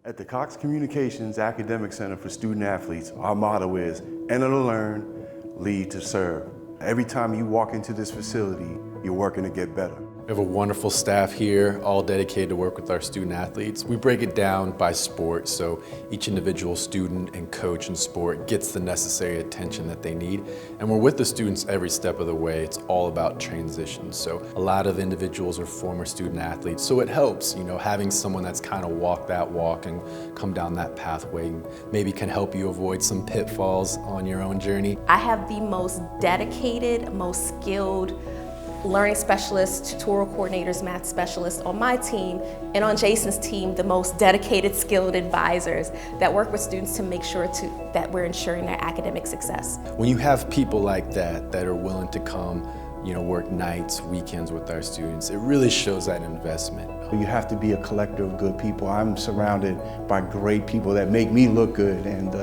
At the Cox Communications Academic Center for Student Athletes, our motto is enter to learn, lead to serve. Every time you walk into this facility, you're working to get better. We have a wonderful staff here, all dedicated to work with our student athletes. We break it down by sport, so each individual student and coach in sport gets the necessary attention that they need. And we're with the students every step of the way. It's all about transitions. So a lot of individuals are former student athletes, so it helps, having someone that's kind of walked that walk and come down that pathway and maybe can help you avoid some pitfalls on your own journey. I have the most dedicated, most skilled learning specialists, tutorial coordinators, math specialists on my team, and on Jason's team, the most dedicated, skilled advisors that work with students to make sure that we're ensuring their academic success. When you have people like that are willing to come, work nights, weekends with our students, it really shows that investment. You have to be a collector of good people. I'm surrounded by great people that make me look good, and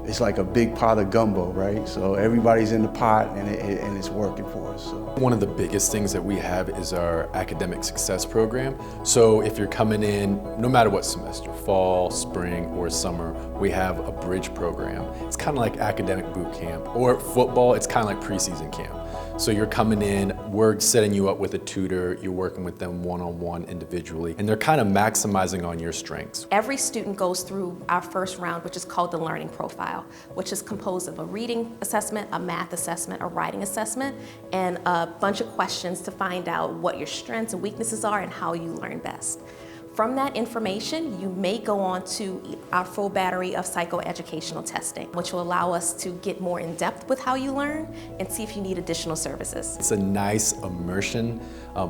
it's like a big pot of gumbo, right? So everybody's in the pot and it's working for us. So. One of the biggest things that we have is our academic success program. So if you're coming in, no matter what semester, fall, spring, or summer, we have a bridge program. It's kind of like academic boot camp, or football, it's kind of like preseason camp. So you're coming in, we're setting you up with a tutor, you're working with them one-on-one individually, and they're kind of maximizing on your strengths. Every student goes through our first round, which is called the learning profile, which is composed of a reading assessment, a math assessment, a writing assessment, and a bunch of questions to find out what your strengths and weaknesses are and how you learn best. From that information, you may go on to our full battery of psychoeducational testing, which will allow us to get more in depth with how you learn and see if you need additional services. It's a nice immersion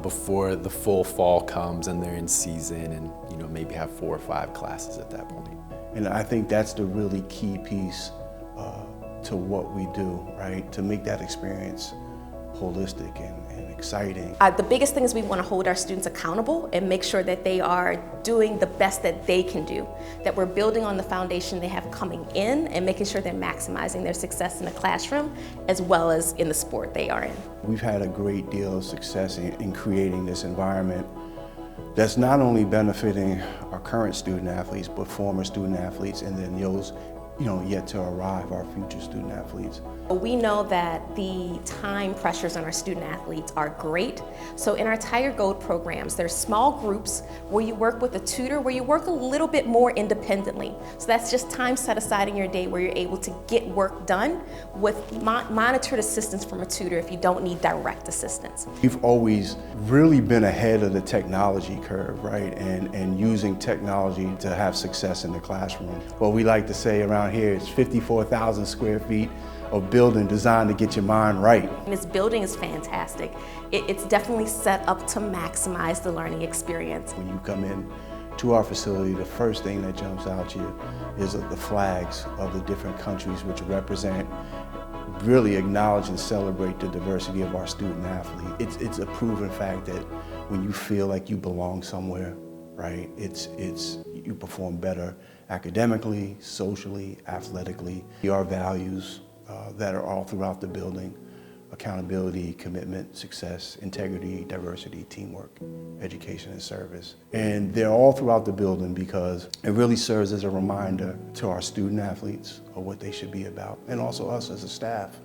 before the full fall comes and they're in season and maybe have 4 or 5 classes at that point. And I think that's the really key piece to what we do, right? To make that experience holistic and exciting. The biggest thing is we want to hold our students accountable and make sure that they are doing the best that they can do, that we're building on the foundation they have coming in and making sure they're maximizing their success in the classroom as well as in the sport they are in. We've had a great deal of success in creating this environment that's not only benefiting our current student athletes, but former student athletes, and then those yet to arrive, our future student athletes. We know that the time pressures on our student athletes are great. So in our Tiger Gold programs, there's small groups where you work with a tutor, where you work a little bit more independently. So that's just time set aside in your day where you're able to get work done with monitored assistance from a tutor if you don't need direct assistance. We've always really been ahead of the technology curve, right? And using technology to have success in the classroom. What we like to say around here is 54,000 square feet of building designed to get your mind right. This building is fantastic. It's definitely set up to maximize the learning experience. When you come in to our facility, the first thing that jumps out you is the flags of the different countries which represent, really acknowledge and celebrate the diversity of our student athlete. It's a proven fact that when you feel like you belong somewhere, right, you perform better academically, socially, athletically. Our values that are all throughout the building: accountability, commitment, success, integrity, diversity, teamwork, education, and service. And they're all throughout the building because it really serves as a reminder to our student athletes of what they should be about, and also us as a staff.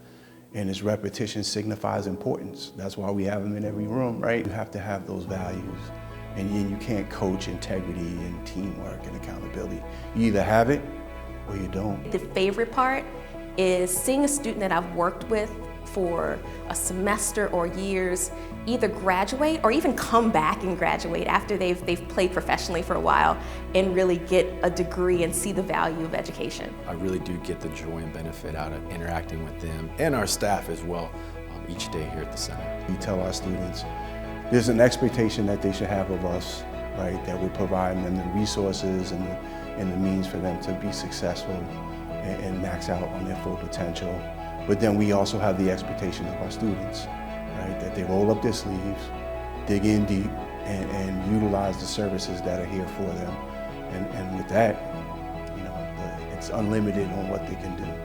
And its repetition signifies importance. That's why we have them in every room, right? You have to have those values. And you can't coach integrity and teamwork and accountability. You either have it or you don't. The favorite part is seeing a student that I've worked with for a semester or years either graduate or even come back and graduate after they've played professionally for a while and really get a degree and see the value of education. I really do get the joy and benefit out of interacting with them and our staff as well each day here at the center. We tell our students there's an expectation that they should have of us, right? That we're providing them the resources and the means for them to be successful and max out on their full potential. But then we also have the expectation of our students, right? That they roll up their sleeves, dig in deep, and utilize the services that are here for them. And with that, it's unlimited on what they can do.